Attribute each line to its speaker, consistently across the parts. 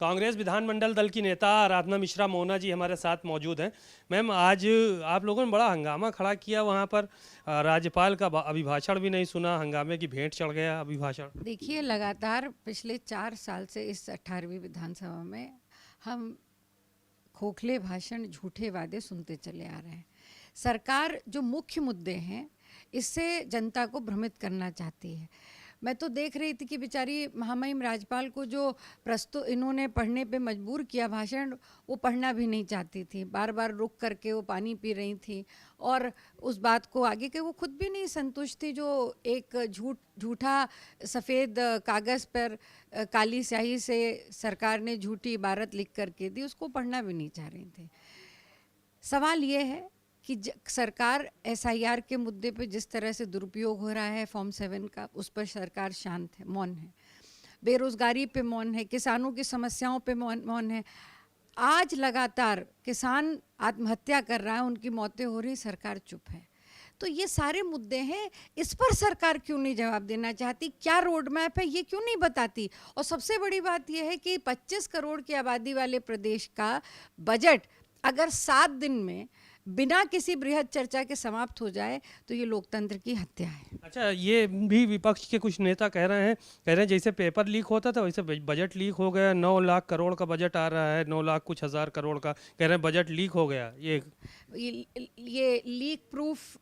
Speaker 1: कांग्रेस विधानमंडल दल की नेता आराधना मिश्रा मोना जी हमारे साथ मौजूद हैं। मैम, आज आप लोगों ने बड़ा हंगामा खड़ा किया वहाँ पर, राज्यपाल का अभिभाषण भी नहीं सुना, हंगामे की भेंट चढ़ गया अभिभाषण।
Speaker 2: देखिए, लगातार पिछले 4 साल से इस 18वीं विधानसभा में हम खोखले भाषण, झूठे वादे सुनते चले आ रहे हैं। सरकार जो मुख्य मुद्दे हैं, इससे जनता को भ्रमित करना चाहती है। मैं तो देख रही थी कि बेचारी महामहिम राज्यपाल को जो प्रस्तुत इन्होंने पढ़ने पे मजबूर किया भाषण, वो पढ़ना भी नहीं चाहती थी। बार बार रुक करके वो पानी पी रही थी और उस बात को आगे के वो खुद भी नहीं संतुष्ट थी। जो एक झूठा सफ़ेद कागज़ पर काली स्याही से सरकार ने झूठी इबारत लिख करके दी, उसको पढ़ना भी नहीं चाह रही थी। सवाल ये है कि सरकार एसआईआर के मुद्दे पे जिस तरह से दुरुपयोग हो रहा है फॉर्म 7 का, उस पर सरकार शांत है, मौन है। बेरोजगारी पे मौन है, किसानों की समस्याओं पे मौन है। आज लगातार किसान आत्महत्या कर रहा है, उनकी मौतें हो रही, सरकार चुप है। तो ये सारे मुद्दे हैं, इस पर सरकार क्यों नहीं जवाब देना चाहती? क्या रोड मैप है, ये क्यों नहीं बताती? और सबसे बड़ी बात यह है कि 25 करोड़ की आबादी वाले प्रदेश का बजट अगर 7 दिन में बिना किसी बृहद चर्चा के समाप्त हो जाए तो ये लोकतंत्र की हत्या है।
Speaker 1: अच्छा, ये भी विपक्ष के कुछ नेता कह रहे हैं जैसे पेपर लीक होता था वैसे बजट लीक हो गया। 9 लाख करोड़ का बजट आ रहा है, 9 लाख कुछ हज़ार करोड़ का, कह रहे हैं बजट लीक हो गया।
Speaker 2: ये लीक प्रूफ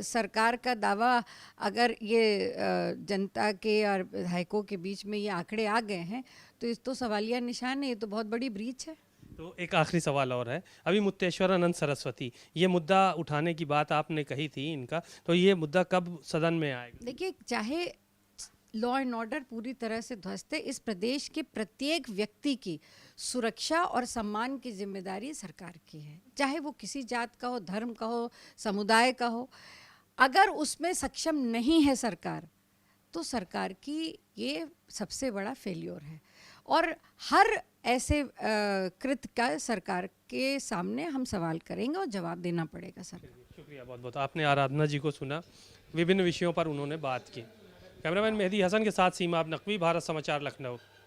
Speaker 2: सरकार का दावा, अगर ये जनता के और विधायकों के बीच में ये आंकड़े आ गए हैं तो इस तो सवालिया निशान है, ये तो बहुत बड़ी ब्रीच है।
Speaker 1: तो एक आखिरी सवाल और है, अभी मुक्तेश्वरानंद सरस्वती, ये मुद्दा उठाने की बात आपने कही थी इनका, तो ये मुद्दा कब सदन में आएगा?
Speaker 2: देखिए, चाहे लॉ एंड ऑर्डर पूरी तरह से ध्वस्त है, इस प्रदेश के प्रत्येक व्यक्ति की सुरक्षा और सम्मान की जिम्मेदारी सरकार की है, चाहे वो किसी जात का हो, धर्म का हो, समुदाय का हो। अगर उसमें सक्षम नहीं है सरकार, तो सरकार की ये सबसे बड़ा फेल्योर है। और हर ऐसे कृत्य का सरकार के सामने हम सवाल करेंगे और जवाब देना पड़ेगा सर।
Speaker 1: शुक्रिया बहुत बहुत। आपने आराधना जी को सुना, विभिन्न विषयों पर उन्होंने बात की। कैमरामैन मेहदी हसन के साथ सीमा नकवी, भारत समाचार, लखनऊ।